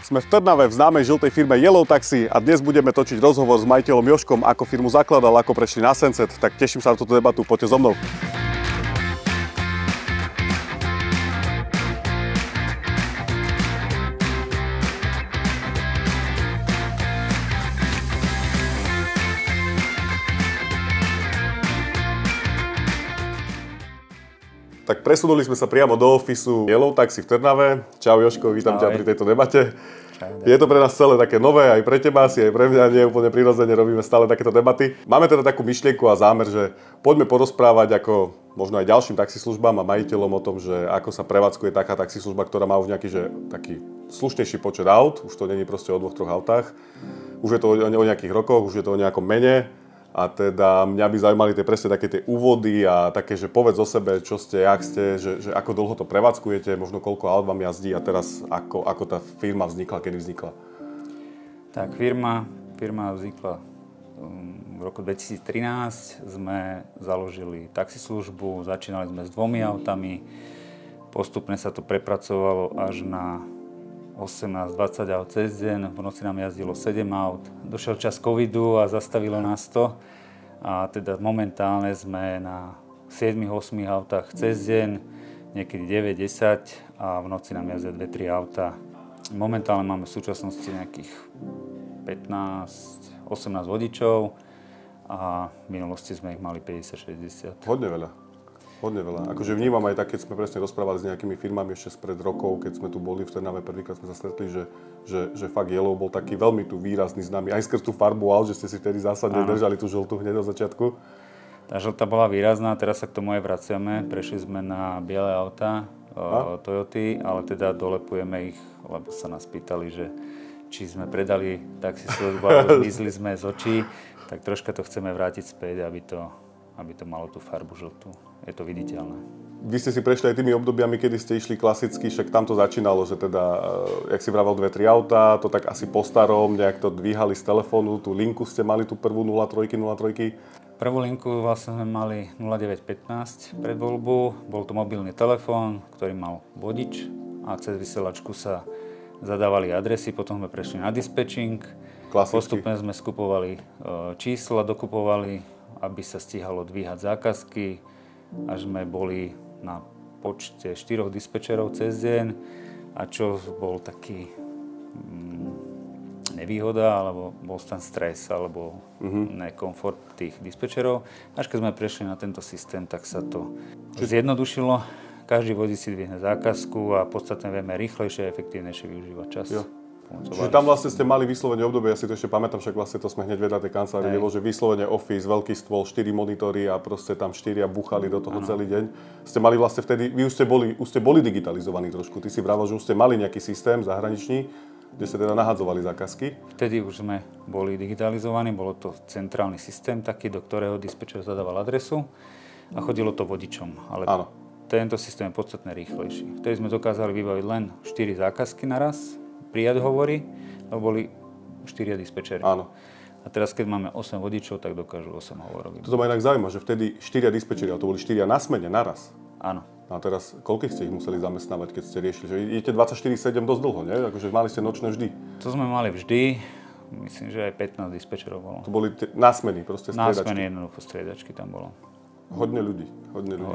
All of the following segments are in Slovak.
Sme v Trnave v známej žltej firme Yellow Taxi a dnes budeme točiť rozhovor s majiteľom Jožkom, ako firmu zakladal, ako prešli na Senset, tak teším sa na túto debatu, poďte so mnou. Tak presunuli sme sa priamo do ofisu Yellow Taxi v Trnave. Čau Jožko, vítam ťa pri tejto debate. Čau. Je to pre nás celé také nové, aj pre teba asi, aj pre mňa nie úplne prirodzene, robíme stále takéto debaty. Máme teda takú myšlienku a zámer, že poďme porozprávať ako možno aj ďalším taxislužbám a majiteľom o tom, že ako sa prevádzkuje taká taxislužba, ktorá má už nejaký že, taký slušnejší počet aut, už to není proste o 2-3 autách, už je to o nejakých rokoch, už je to o nejakom mene. A teda mňa by zaujímali presne také tie úvody a také, že povedz o sebe, čo ste, jak ste, že ako dlho to prevádzkujete, možno koľko aut vám jazdí a teraz ako tá firma vznikla, kedy vznikla? Tak firma vznikla v roku 2013, sme založili taxislužbu, začínali sme s 2 autami, postupne sa to prepracovalo až na 18-20 aut cez deň, v noci nám jazdilo 7 aut. Došiel čas covidu a zastavilo nás to. A teda momentálne sme na 7-8 autách cez deň, niekedy 9-10 a v noci nám jazdia 2-3 auta. Momentálne máme v súčasnosti nejakých 15-18 vodičov a v minulosti sme ich mali 50-60. Hodne veľa. Akože vnímam aj tak, keď sme presne rozprávali s nejakými firmami ešte spred rokov, keď sme tu boli v Trnave, prvýkrát sme sa stretli, že fakt Yellow bol taký veľmi tu výrazný známy, aj skrz tú farbu aut, že ste si vtedy zásadne držali tú žltú hneď od začiatku. Tá žltá bola výrazná, teraz sa k tomu aj vraciame, prešli sme na biele autá Toyoty, ale teda dolepujeme ich, lebo sa nás pýtali, že či sme predali taxislužbu, alebo zmizli sme z očí, tak troška to chceme vrátiť späť, aby to malo tú farbu žltú. Je to viditeľné. Vy ste si prešli aj tými obdobiami, kedy ste išli klasicky, však tam to začínalo, že teda, jak si vravel 2-3 autá, to tak asi po starom, nejak to dvíhali z telefónu, tú linku ste mali, tú prvú 03. Prvú linku vlastne sme mali 0915 pred voľbu, bol to mobilný telefón, ktorý mal vodič a cez vysielačku sa zadávali adresy, potom sme prešli na dispečing, postupne sme skupovali čísla, dokupovali, aby sa stíhalo dvíhať zákazky, až sme boli na počte 4 dispečerov cez deň a čo bol taký nevýhoda, alebo bol tam stres, alebo nekomfort tých dispečerov. Až keď sme prešli na tento systém, tak sa to zjednodušilo. Každý vodič si dvihne zákazku a podstatne vieme rýchlejšie a efektívnejšie využívať čas. Jo. Čiže tam vlastne ste mali vyslovene obdobie, ja si to ešte pamätám, však vlastne to sme hneď vedľa tej kancelárie, bolo, že vyslovene office, veľký stôl, 4 monitory a proste tam 4 buchali do toho celý deň. Ste mali vlastne vtedy, vy už ste boli digitalizovaní trošku, ty si vravel, že už ste mali nejaký systém zahraničný, kde ste teda nahadzovali zákazky. Vtedy už sme boli digitalizovaní, bolo to centrálny systém taký, do ktorého dispečer zadával adresu a chodilo to vodičom. Ale tento systém je podstatne rýchlejší. Vtedy sme dokázali vybaviť len 4 zákazky naraz, prijať hovory, lebo boli 4 dispečeri. Áno. A teraz, keď máme 8 vodičov, tak dokážu 8 hovorov. Toto ma inak zaujíma, že vtedy 4 dispečeri, ale to boli 4 na smene, naraz. Áno. A teraz, koľkých ste ich museli zamestnávať, keď ste riešili? Že idete 24/7 dosť dlho, nie? Akože mali ste nočné vždy. To sme mali vždy. Myslím, že aj 15 dispečerov bolo. To boli na smeny, proste striedačky. Na smeny jednoducho striedačky tam bolo. Hodne ľudí,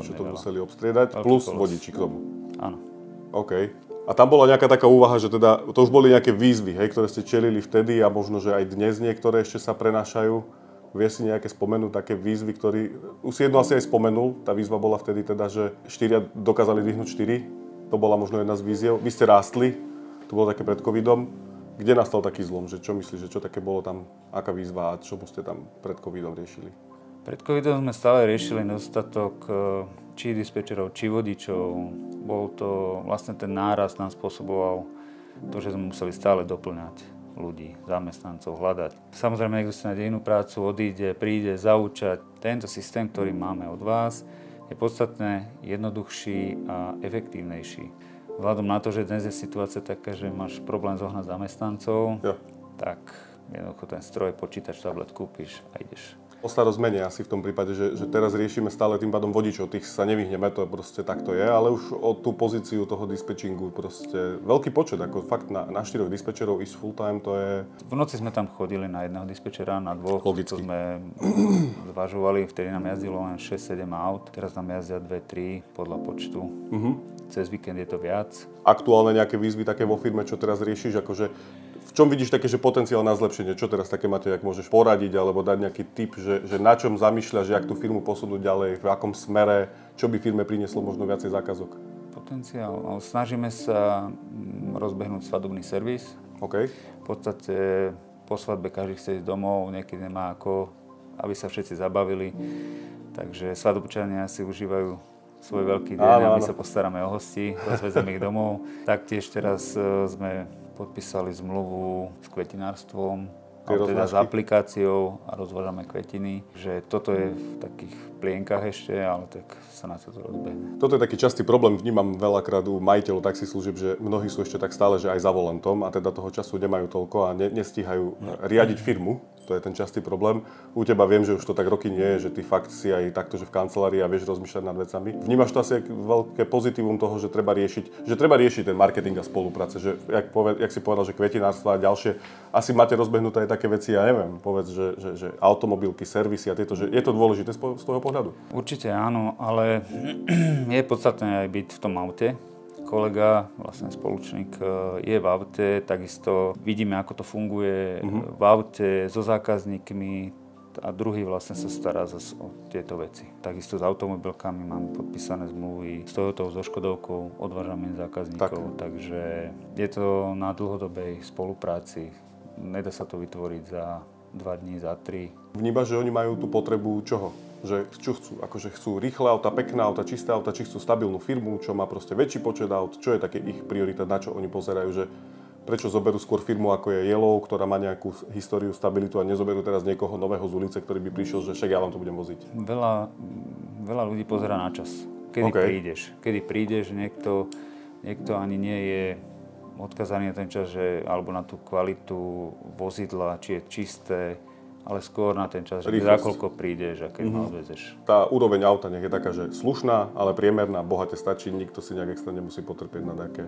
čo to museli obstriedať, plus vodiči k tomu. Áno. OK. A tam bola nejaká taká úvaha, že teda, to už boli nejaké výzvy, hej, ktoré ste čelili vtedy a možno, že aj dnes niektoré ešte sa prenášajú. Vie si nejaké spomenúť také výzvy, už si jedno asi aj spomenul, tá výzva bola vtedy teda, že 4 dokázali dvihnúť 4. To bola možno jedna z výziev. Vy ste rástli, to bolo také pred covidom. Kde nastal taký zlom, že čo myslíš, že čo také bolo tam, aká výzva a čo ste tam pred covidom riešili? Pred covidom sme stále riešili nedostatok či dispečerov, či vodičov. Bol to vlastne ten nárast nám spôsoboval to, že sme museli stále doplňať ľudí, zamestnancov, hľadať. Samozrejme, niekto si nájde inú prácu, odíde, príde, zaučať. Tento systém, ktorý máme od vás, je podstatne jednoduchší a efektívnejší. Vzhľadom na to, že dnes je situácia taká, že máš problém zohnať zamestnancov, tak jednoducho ten stroj, počítač, tablet kúpiš a ideš. O starosť menej asi v tom prípade, že teraz riešime stále tým pádom vodičov, tých sa nevyhneme, to proste takto je, ale už o tú pozíciu toho dispečingu proste veľký počet, ako fakt na 4 dispečerov ísť full time, to je... V noci sme tam chodili na jedného dispečera, na 2, logicky. To sme zvažovali, vtedy nám jazdilo len 6-7 aut, teraz nám jazdia 2-3 podľa počtu. Cez víkend je to viac. Aktuálne nejaké výzvy také vo firme, čo teraz riešiš, akože v čom vidíš také, že potenciál na zlepšenie? Čo teraz také máte, jak môžeš poradiť alebo dať nejaký tip, že na čom zamýšľaš, jak tú firmu posunúť ďalej, v akom smere, čo by firme prinieslo možno viacej zákazok? Potenciál. Snažíme sa rozbehnúť svadobný servis. OK. V podstate po svadbe každý chce ísť domov, niekedy nemá ako, aby sa všetci zabavili. Takže svadobčania si užívajú svoj veľký deň a my sa postaráme o hosti, rozvezeme ich domov. Taktiež teraz sme podpísali zmluvu s kvetinárstvom, teda s aplikáciou a rozvážame kvetiny. Že toto je v takých plienkach ešte, ale tak sa na to rozbehne. Toto je taký častý problém, vnímam veľakrát u majiteľov taxislužieb, že mnohí sú ešte tak stále, že aj za volantom a teda toho času nemajú toľko a nestíhajú riadiť firmu. To je ten častý problém. U teba viem, že už to tak roky nie je, že ty fakt si aj takto, že v kancelárii a vieš rozmýšľať nad vecami. Vnímaš to asi veľké pozitívum toho, že treba riešiť ten marketing a spolupráce, že jak si povedal, že kvetinárstva a ďalšie, asi máte rozbehnuté aj také veci, ja neviem, povedz, že automobilky, servisy a tieto, že je to dôležité z toho pohľadu? Určite áno, ale je podstatné aj byť v tom aute. Kolega, vlastne spoločník, je v aute, takisto vidíme, ako to funguje v aute so zákazníkmi a druhý vlastne sa stará zase o tieto veci. Takisto s automobilkami máme podpísané zmluvy, s Toyotou, so Škodovkou, odvážame zákazníkov, takže je to na dlhodobej spolupráci. Nedá sa to vytvoriť za 2 dní, za 3. Vnímaš, že oni majú tú potrebu čoho? Že čo chcú? Akože chcú rýchle auta, pekné auta, čisté auta, či chcú stabilnú firmu, čo má proste väčší počet aut, čo je také ich priorita, na čo oni pozerajú, že prečo zoberú skôr firmu ako je Yellow, ktorá má nejakú históriu, stabilitu a nezoberú teraz niekoho nového z ulice, ktorý by prišiel, že však ja vám to budem voziť. Veľa ľudí pozerá na čas. Kedy prídeš, niekto ani nie je odkazaný na ten čas, alebo na tú kvalitu vozidla, či je čisté, ale skôr na ten čas, že za koľko prídeš a keď ma odvezeš. Tá úroveň auta nech je taká, že slušná, ale priemerná, bohate stačí, nikto si nejak extra nemusí potrpieť na také.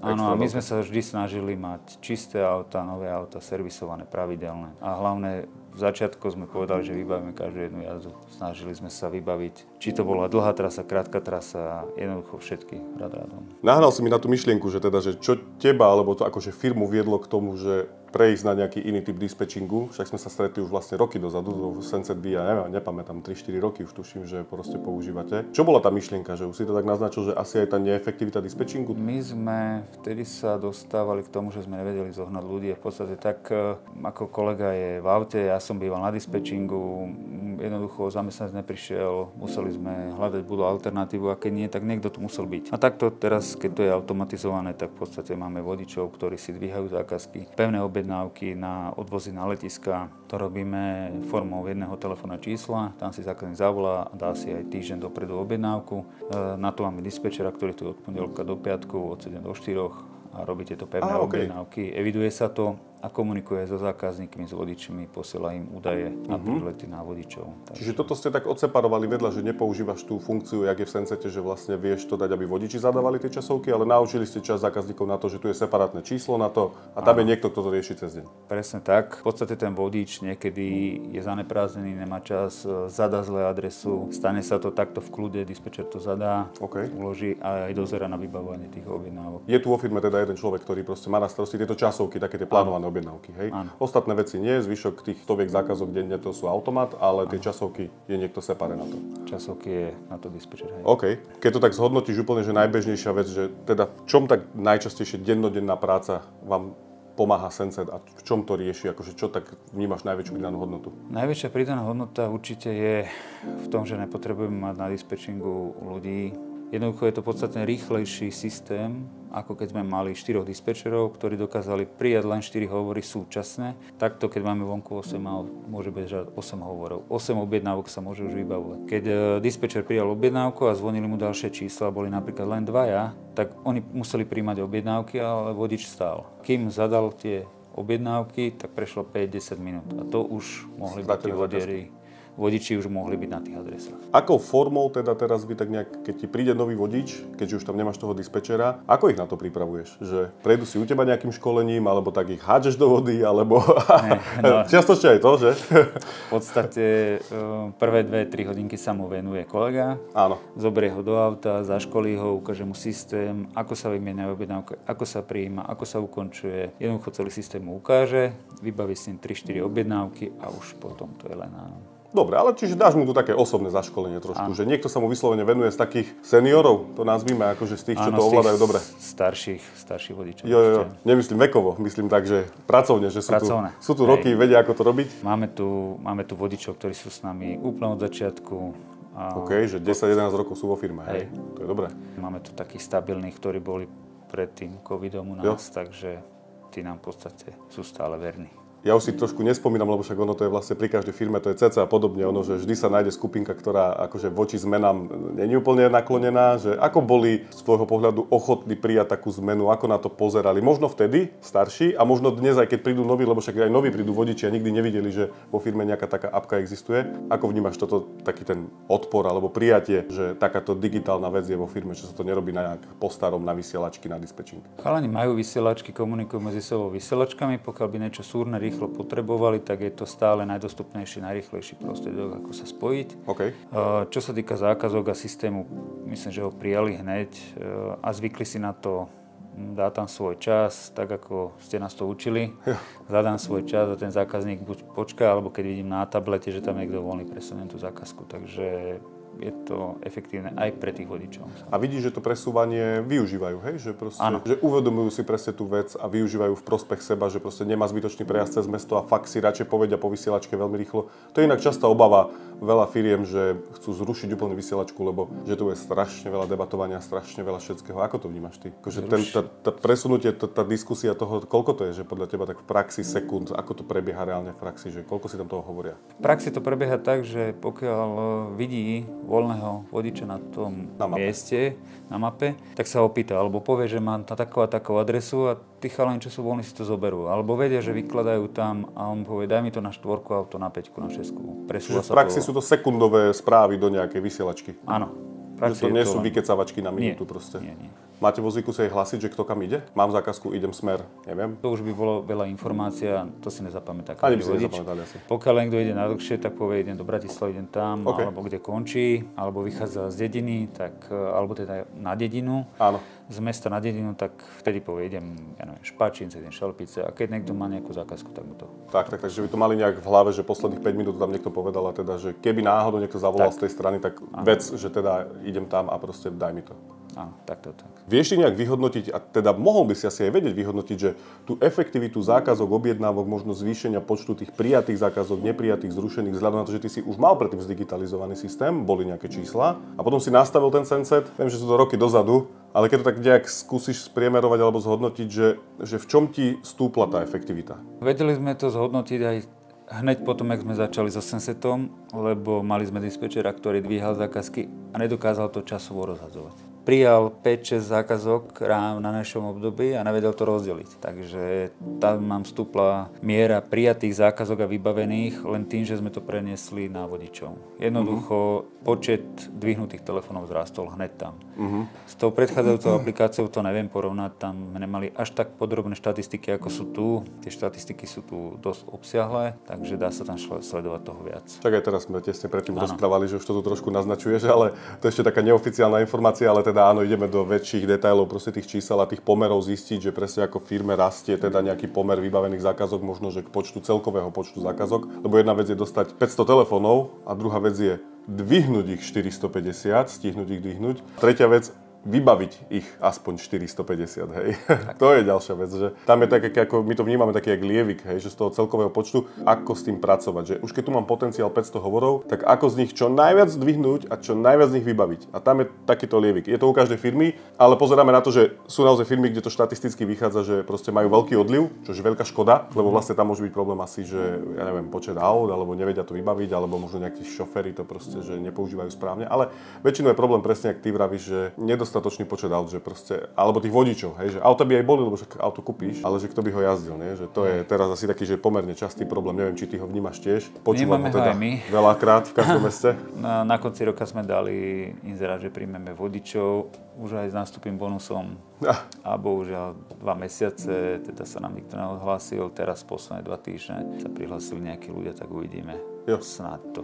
Áno, a my sme sa vždy snažili mať čisté auta, nové auta, servisované, pravidelné. A hlavne v začiatku sme povedali, že vybavíme každú jednu jazdu. Snažili sme sa vybaviť, či to bola dlhá trasa, krátka trasa, jednoducho všetky radom. Nahnal si mi na tú myšlienku, že čo teba, alebo to akože firmu viedlo k tomu, že prejsť na nejaký iný typ dispečingu. Však sme sa stretli už vlastne roky dozadu, do Sunset Bee, ja nepamätám, 3-4 roky už tuším, že proste používate. Čo bola tá myšlienka, že už si to tak naznačil, že asi aj tá neefektivita dispečingu? My sme vtedy sa dostávali k tomu, že sme nevedeli zohnať ľudí. V podstate tak, ako kolega je v aute, ja som býval na dispečingu, jednoducho zamestnanec neprišiel, museli sme hľadať budú alternatívu a keď nie, tak niekto tu musel byť. A takto teraz, keď to je automatizované, tak v podstate máme vodičov, ktorí si dvíhajú zákazky, pevné objednávky na odvozy na letiska. To robíme formou jedného telefónneho čísla, tam si zákazník zavolá a dá si aj týždeň dopredu objednávku. Na to máme dispečera, ktorý tu od pondelka do piatku, od 7 do 4 a robí tieto pevné objednávky. Eviduje sa to a komunikuje so zákazníkmi, s vodičmi, posiela im údaje a prílety na vodičov. Čiže toto ste tak odseparovali vedľa, že nepoužívaš tú funkciu, jak je v Sensete, že vlastne vieš to dať, aby vodiči zadávali tie časovky, ale naučili ste časť zákazníkov na to, že tu je separátne číslo na to a tam je niekto, kto to rieši cez deň. Presne tak. V podstate ten vodič niekedy je zaneprázdnený, nemá čas, zadá zlé adresu, stane sa to takto v kľude, dispečer to zadá, uloží a aj dozerá na vybavovanie tých objednávok. Je tu vo firme teda jeden človek, ktorý proste má na starosti tieto časovky, také tie plánované objednávky, hej? Ostatné veci nie, zvyšok tých stoviek zákazok denne to sú automat, ale tie časovky je niekto separé na to. Časovky je na to dispečer, hej. OK. Keď to tak zhodnotíš úplne, že najbežnejšia vec, že teda v čom tak najčastejšie dennodenná práca vám pomáha Senset a v čom to rieši, akože čo tak vnímaš najväčšiu pridanú hodnotu? Najväčšia pridaná hodnota určite je v tom, že nepotrebujeme mať na dispečingu ľudí. Jednoducho je to podstatne rýchlejší systém, ako keď sme mali 4 dispečerov, ktorí dokázali prijať len 4 hovory súčasne. Takto, keď máme vonku 8 aut, môže bežať 8 hovorov. 8 objednávok sa môže už vybavovať. Keď dispečer prijal objednávku a zvonili mu ďalšie čísla, boli napríklad len 2, tak oni museli príjmať objednávky, ale vodič stál. Kým zadal tie objednávky, tak prešlo 5-10 minút. A to už mohli byť tí vodieri vodiči už mohli byť na tých adresách. Akou formou teda teraz vy tak nejak, keď ti príde nový vodič, keďže už tam nemáš toho dispečera, ako ich na to pripravuješ? Že prejdú si u teba nejakým školením, alebo tak ich hádžeš do vody, alebo častočne aj to, že? V podstate prvé 2-3 hodinky sa mu venuje kolega. Áno. Zoberie ho do auta, zaškolí ho, ukáže mu systém, ako sa vymieňajú objednávky, ako sa prijíma, ako sa ukončuje. Jednoducho celý systém mu ukáže, vybaví s ním 3-4 objednávky a už potom to je len áno. Dobre, ale čiže dáš mu tu také osobné zaškolenie trošku, že niekto sa mu vyslovene venuje z takých seniorov, to nazvime, akože z tých, čo to ovládajú dobre. Starších vodičov. Jo, nemyslím vekovo, myslím tak, že pracovne, že sú tu roky, vedia, ako to robiť. Máme tu vodičov, ktorí sú s nami úplne od začiatku. OK, že 10-11 rokov sú vo firme, hej, to je dobré. Máme tu takých stabilných, ktorí boli pred tým covidom u nás, takže tí nám v podstate sú stále verní. Ja už si trošku nespomínam, lebo však ono to je vlastne pri každej firme, to je cca podobne, ono, že vždy sa nájde skupinka, ktorá akože voči zmenám není úplne naklonená, že ako boli z tvojho pohľadu ochotní prijať takú zmenu, ako na to pozerali, možno vtedy starší a možno dnes aj keď prídu noví, lebo však aj noví prídu vodiči a nikdy nevideli, že vo firme nejaká taká apka existuje. Ako vnímaš toto, taký ten odpor alebo prijatie, že takáto digitálna vec je vo firme, že sa to nerobí nejak po starom na vysielačky, na dispečing? Chalani majú vysielačky, komunikujú medzi sebou vysielačkami, pokiaľ by niečo súrne rýchlo potrebovali, tak je to stále najdostupnejší, najrýchlejší prostriedok, ako sa spojiť. Okay. Čo sa týka zákazok a systému, myslím, že ho prijali hneď a zvykli si na to, dá tam svoj čas, tak ako ste nás to učili. Zadám svoj čas a ten zákazník buď počká, alebo keď vidím na tablete, že tam je niekto voľný, presuniem tú zákazku. Takže je to efektívne aj pre tých vodičov. A vidíš, že to presúvanie využívajú, hej? Že proste, že uvedomujú si presne tú vec a využívajú v prospech seba, že proste nemá zbytočný prejazd cez mesto a fakt si radšej povedia po vysielačke veľmi rýchlo. To je inak častá obava veľa firiem, že chcú zrušiť úplne vysielačku, lebo že tu je strašne veľa debatovania, strašne veľa všetkého. Ako to vnímaš ty? Akože tá presunutie, tá diskusia toho, koľko to je, že podľa teba tak v praxi sekúnd, ako to prebieha reálne v praxi, že koľko si tam toho hovoria? V praxi to prebieha tak, že pokiaľ vidí voľného vodiča na tom mieste, na mape, tak sa opýta, alebo povie, že má takú a takú adresu a tí chalani, čo sú voľní, si to zoberú. Alebo vedia, že vykladajú tam a on povie, daj mi to na 4 auto, na 5, na 6. Presúva sa to. V praxi sú to sekundové správy do nejakej vysielačky. Áno. Že to nie sú vykecavačky na minútu proste. Nie. Máte vo zvyku sa jej hlasiť, že kto kam ide? Mám zákazku, idem smer, neviem. To už by bolo veľa informácia, to si nezapamätá každý vodič. Asi. Pokiaľ niekto ide na dlhšie, tak povie, idem do Bratislavy, idem tam, alebo kde končí, alebo vychádza z dediny, tak, alebo teda na dedinu. Áno. Z mesta na dedinu, tak vtedy povie, idem, ja neviem, Špačince, idem Šelpice a keď niekto má nejakú zákazku, tak mu to... Takže by to mali nejak v hlave, že posledných 5 minút tam niekto povedal a teda, že keby náhodou niekto zavolal z tej strany, tak vec, že teda idem tam a proste daj mi to. Áno, tak. Vieš si nejak vyhodnotiť, a teda mohol by si asi aj vedieť vyhodnotiť, že tú efektivitu zákazok, objednávok, možno zvýšenia počtu tých prijatých zákazok, neprijatých, zrušených, vzhľadom na to, že ty si už mal predtým zdigitalizovaný systém, boli nejaké čísla a potom si nastavil ten senset, viem, že sú to roky dozadu, ale keď to tak nejak skúsiš spriemerovať alebo zhodnotiť, že v čom ti stúpla tá efektivita? Vedeli sme to zhodnotiť aj hneď potom, jak sme začali so sensetom, lebo mali sme dispečera, ktorý dvíhal zákazky a nedokázal to časovo rozhadzovať. Prijal 5-6 zákazok na našom období a nevedel to rozdeliť. Takže tam nám stúpla miera prijatých zákazok a vybavených len tým, že sme to preniesli na vodičov. Jednoducho počet dvihnutých telefónov zrástol hneď tam. S tou predchádzajúcou aplikáciou to neviem porovnať, tam nemali až tak podrobné štatistiky, ako sú tu. Tie štatistiky sú tu dosť obsiahle, takže dá sa tam sledovať toho viac. Čak aj teraz sme tesne predtým rozprávali, že už to tu trošku naznačuješ, ale to je ešte taká neoficiálna informácia, ale teda áno, ideme do väčších detailov proste tých čísel a tých pomerov zistiť, že presne ako v firme rastie teda nejaký pomer vybavených zákazok, možno že k počtu celkového počtu zákazok, lebo jedna vec je dostať 500 telefónov a druhá vec je dvihnúť ich 450, stihnúť ich dvihnúť. Tretia vec, vybaviť ich aspoň 450, hej. To je ďalšia vec, že tam je také, ako my to vnímame taký jak lievik, hej, že z toho celkového počtu, ako s tým pracovať, že už keď tu mám potenciál 500 hovorov, tak ako z nich čo najviac zdvihnúť a čo najviac z nich vybaviť. A tam je takýto lievik. Je to u každej firmy, ale pozeráme na to, že sú naozaj firmy, kde to štatisticky vychádza, že proste majú veľký odliv, čo je veľká škoda, lebo vlastne tam môže byť problém asi, že ja neviem, počet aut, alebo nevedia to vybaviť, alebo možno nejakí šoféri to proste, že nepoužívajú správne, ale väčšinou je problém presne, ak ty vravíš, že dostatočný počet aut, že proste, alebo tých vodičov, hej, že auta by aj boli, lebo však auto kúpíš, ale že kto by ho jazdil, nie? Že to je teraz asi taký, že pomerne častý problém, neviem, či ty ho vnímaš tiež. Počúvam ho teda veľakrát v každom meste. Na konci roka sme dali inzerát, že príjmeme vodičov, už aj s nástupným bonusom. A bohužiaľ 2 mesiace, teda sa nám nikto neodhlásil, teraz posledné 2 týždne sa prihlásili nejakí ľudia, tak uvidíme. Jo. Snáď to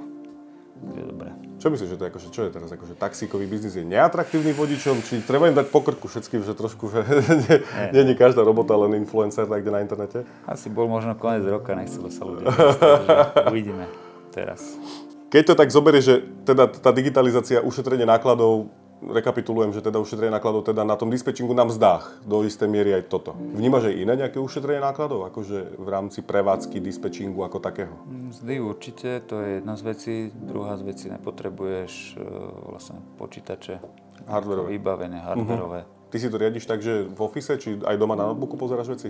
bude dobré. Čo myslíš, že to je akože, čo je teraz akože taxíkový biznis je neatraktívny vodičom, či treba im dať pokrku všetkým, že trošku, že nie je každá robota len influencer niekde na internete? Asi bol možno koniec roka, nechcelo sa ľudia. Uvidíme teraz. Keď to tak zoberieš, že teda tá digitalizácia, ušetrenie nákladov, rekapitulujem, že teda ušetrenie nákladov teda na tom dispečingu na mzdách, do istej miery aj toto. Vnímaš aj iné nejaké ušetrenie nákladov, akože v rámci prevádzky dispečingu ako takého? Mzdy určite, to je jedna z vecí. Druhá z vecí, nepotrebuješ vlastne počítače, vybavené, hardwareové. Ty si to riadiš tak, že v office, či aj doma na notebooku pozeráš veci?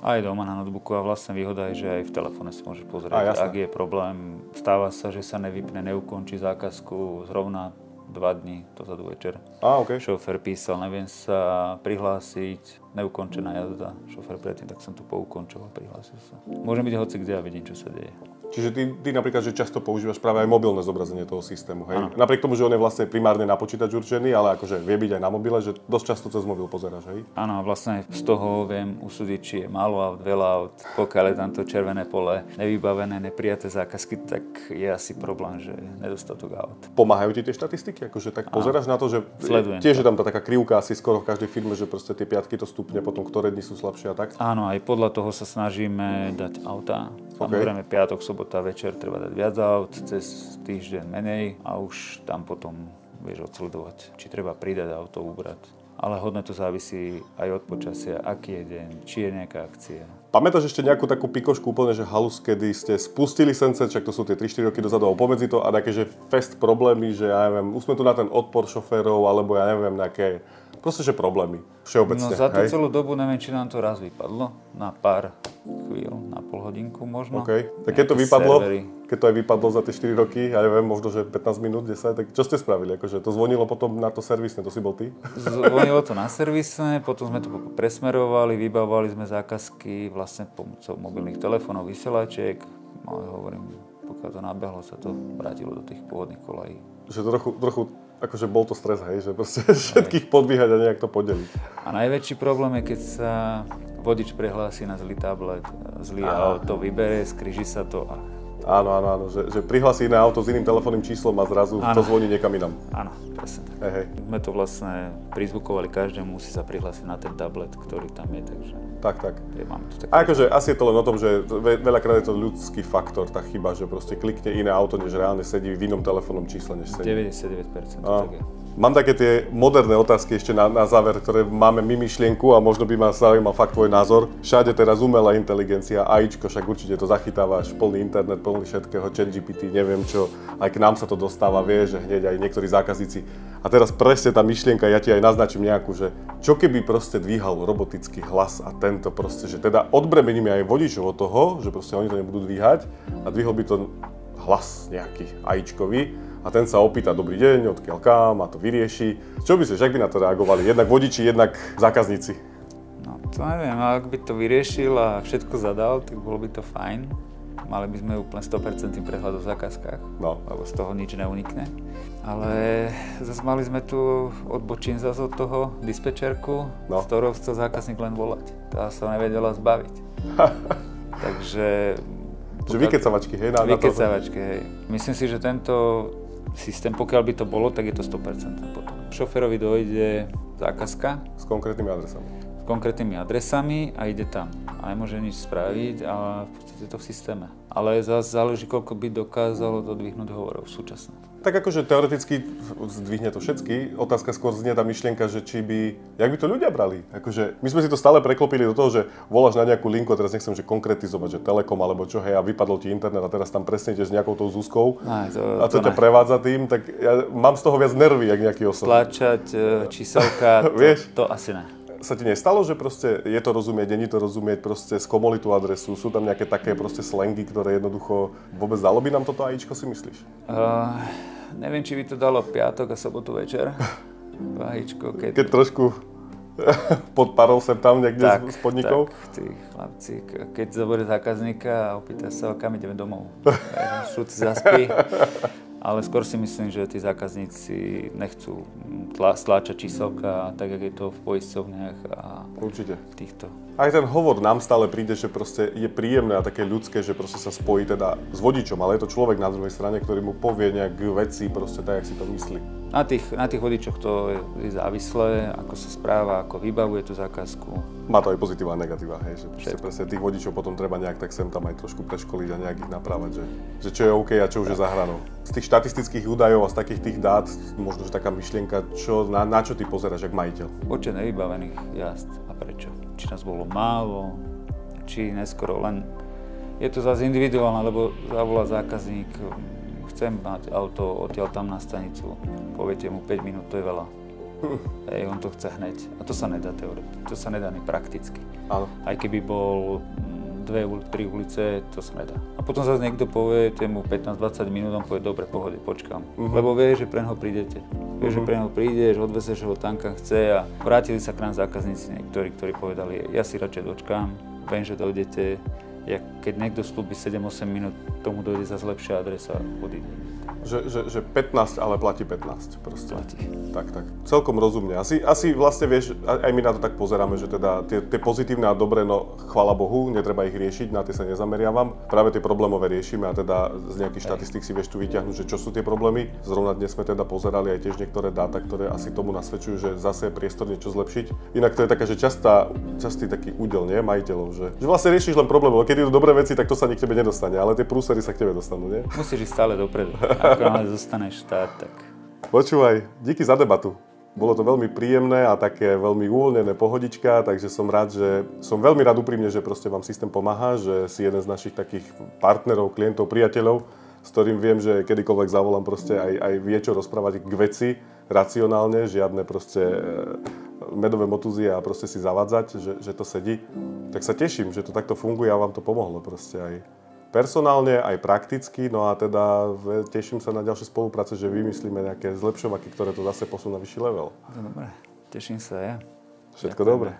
Aj doma na notebooku a vlastne výhoda je, že aj v telefóne si môžeš pozerať. Ak je problém, stáva sa, že sa nevypne, neukončí zákazku zrovna 2 dní dozadu večer. Okay. Šofér písal, neviem sa prihlásiť, neukončená jazda. Šofér predtým, tak som tu poukončoval, prihlásil sa. Môžem byť hoci kde a vidím, čo sa deje. Čiže ty napríklad, že často používaš práve aj mobilné zobrazenie toho systému, hej? Ano. Napriek tomu, že on je vlastne primárne na počítač určený, ale akože vie byť aj na mobile, že dosť často cez mobil pozeráš, hej? Áno, vlastne z toho viem usúdiť, či je málo aut, veľa aut. Pokiaľ je tam to červené pole nevybavené, neprijaté zákazky, tak je asi problém, že je nedostatok aut. Pomáhajú ti tie štatistiky? Akože tak pozeráš na to, že sledujem tiež je tam tá taká krivka asi skoro v každej firme, že proste tie piatky to stupne, potom ktoré dni sú slabšie a tak? Áno, aj podľa toho sa snažíme dať autá. Samozrejme, piatok, sobota, večer treba dať viac aut, cez týždeň menej a už tam potom vieš odsledovať, či treba pridať auto, ubrať. Ale hodne to závisí aj od počasia, aký je deň, či je nejaká akcia. Pamätáš ešte nejakú takú pikošku úplne, že halus, kedy ste spustili Sense, však to sú tie 3-4 roky dozadu, pomedzi to a také, že fest problémy, že ja neviem, už sme tu na ten odpor šoférov, alebo ja neviem, nejaké proste, že problémy všeobecne. No za tú celú dobu neviem, či nám to raz vypadlo, na pár chvíľ, na pol hodinku možno. OK, tak keď to vypadlo, keď to aj vypadlo za tie 4 roky, ja neviem, možno, že 15 minút, 10, tak čo ste spravili? Akože to zvonilo potom na to servisné, to si bol ty? Zvonilo to na servisné, potom sme to presmerovali, vybavovali sme zákazky vlastne pomocou mobilných telefónov, vysielačiek. Ale hovorím, pokiaľ to nabehlo, sa to vrátilo do tých pôvodných kolají. Že trochu akože bol to stres, hej, že proste všetkých podvíhať a nejak to podeliť. A najväčší problém je, keď sa vodič prihlási na zlý tablet, zlý auto, vybere, skríži sa to a... Áno, že prihlási iné auto s iným telefónnym číslom a zrazu to zvoní niekam inam. Áno, presne tak. Hej. My to vlastne prizvukovali každému, musí sa prihlásiť na ten tablet, ktorý tam je, takže... Tak. Máme to a akože asi je to len o tom, že veľakrát je to ľudský faktor, tá chyba, že proste klikne iné auto, než reálne sedí v inom telefónnom čísle, než sedí. 99% tak je. Mám také tie moderné otázky ešte na záver, ktoré máme my myšlienku a možno by ma zaujímal fakt tvoj názor. Všade teraz umelá inteligencia, AIčko, však určite to zachytávaš, plný internet, plný všetkého, ChatGPT, neviem čo. Aj k nám sa to dostáva, vieš, že hneď aj niektorí zákazníci. A teraz presne tá myšlienka, ja ti aj naznačím nejakú, že čo keby proste dvíhal robotický hlas a tento proste, že teda odbremeníme aj vodičov od toho, že proste oni to nebudú dvíhať a dvihol by to hlas nejaký AIčkový. A ten sa opýta, dobrý deň, odkiaľ kam a to vyrieši. Čo myslíš, jak by na to reagovali? Jednak vodiči, jednak zákazníci? No to neviem, ak by to vyriešil a všetko zadal, tak bolo by to fajn. Mali by sme úplne 100% prehľad o zákazkách, lebo z toho nič neunikne. Ale zase mali sme tu odbočím zase od toho dispečerku, z ktorou chcel zákazník len volať. Tá sa nevedela zbaviť. Takže... Že vykecavačky, hej? Vykecavačky, hej. Myslím si, že tento systém, pokiaľ by to bolo, tak je to 100% potom. Šoférovi dojde zákazka. S konkrétnymi adresami. S konkrétnymi adresami a ide tam. A nemôže nič spraviť a v podstate je to v systéme. Ale zase záleží, koľko by dokázalo dodvihnúť hovorov súčasne. Tak akože teoreticky zdvihne to všetky. Otázka skôr znie tá myšlienka, že či by, jak by to ľudia brali. Akože my sme si to stále preklopili do toho, že voláš na nejakú linku a teraz nechcem, že konkretizovať, že Telekom alebo čo, hej, a vypadol ti internet a teraz tam presne ideš s nejakou tou zúskou a to ťa prevádza tým, tak ja mám z toho viac nervy, jak nejaký osob. Stlačať číselka, to asi ne. Sa ti nestalo, že proste je to rozumieť, není to rozumieť, proste skomoliť tú adresu, sú tam nejaké také proste slangy, ktoré jednoducho vôbec dalo by nám toto AIčko, si myslíš? Neviem, či by to dalo piatok a sobotu večer. Vajíčko, keď trošku podparol sem tam niekde z podnikov? Tak, tí chlapci, keď zoberie zákazníka a opýta sa, kam ideme domov. Šuci zaspí. Ale skôr si myslím, že tí zákazníci nechcú stláčať číselka, tak jak je to v poisťovniach a určite. Týchto. Aj ten hovor nám stále príde, že proste je príjemné a také ľudské, že proste sa spojí teda s vodičom, ale je to človek na druhej strane, ktorý mu povie nejak veci proste tak, jak si to myslí. Na tých vodičoch to je závislé, ako sa správa, ako vybavuje tú zákazku. Má to aj pozitíva a negatíva, hej, že presne tých vodičov potom treba nejak tak sem tam aj trošku preškoliť a nejak ich naprávať, že čo je OK a čo už je za hranou. Z tých štatistických údajov a z takých tých dát, možno že taká myšlienka, na čo ty pozeráš ako majiteľ? Počet nevybavených jazd a prečo? Či nás bolo málo, či neskoro, len je to zase individuálne, lebo zavolá zákazník, chcem mať auto odtiaľ tam na stanicu, poviete mu 5 minút, to je veľa. On to chce hneď a to sa nedá teoreticky, to sa nedá ani prakticky. Áno. Aj keby bol 2-3 ulice, to sa nedá. A potom zase niekto povie, mu 15-20 minút, on povie, dobre, pohode, počkám. Lebo vie, že pre neho prídete. Vie, že pre neho prídeš, odvezeš ho tam, kam chce a vrátili sa k nám zákazníci niektorí, ktorí povedali, ja si radšej dočkám, viem, že dojdete. Keď niekto slúbi 7-8 minút, tomu dojde zase lepšia adresa a odíde. Že 15, ale platí 15 proste. Platí. Tak. Celkom rozumne. Asi vlastne vieš, aj my na to tak pozeráme, že teda tie pozitívne a dobré, no chvála Bohu, netreba ich riešiť, na tie sa nezameriavam. Práve tie problémové riešime a teda z nejakých štatistík si vieš tu vyťahnuť, že čo sú tie problémy. Zrovna dnes sme teda pozerali aj tiež niektoré dáta, ktoré asi tomu nasvedčujú, že zase je priestor niečo zlepšiť. Inak to je taká, že častý taký údel, nie, majiteľov, že vlastne riešiš len problém, keď idú dobré veci, tak to sa k tebe nedostane, ale tie prúsery sa k tebe dostanú, nie? Musíš ísť stále dopredu. Ako náhle zostaneš štát, tak... Počúvaj, díky za debatu. Bolo to veľmi príjemné a také veľmi uvoľnené, pohodička, takže som veľmi rád úprimne, že proste vám systém pomáha, že si jeden z našich takých partnerov, klientov, priateľov, s ktorým viem, že kedykoľvek zavolám proste aj vie čo rozprávať k veci, racionálne, žiadne proste medové motúzie a proste si zavádzať, že to sedí. Tak sa teším, že to takto funguje a vám to pomohlo proste aj personálne, aj prakticky, no a teda teším sa na ďalšie spolupráce, že vymyslíme nejaké zlepšovaky, ktoré to zase posunú na vyšší level. Dobre, teším sa ja. Všetko dobré.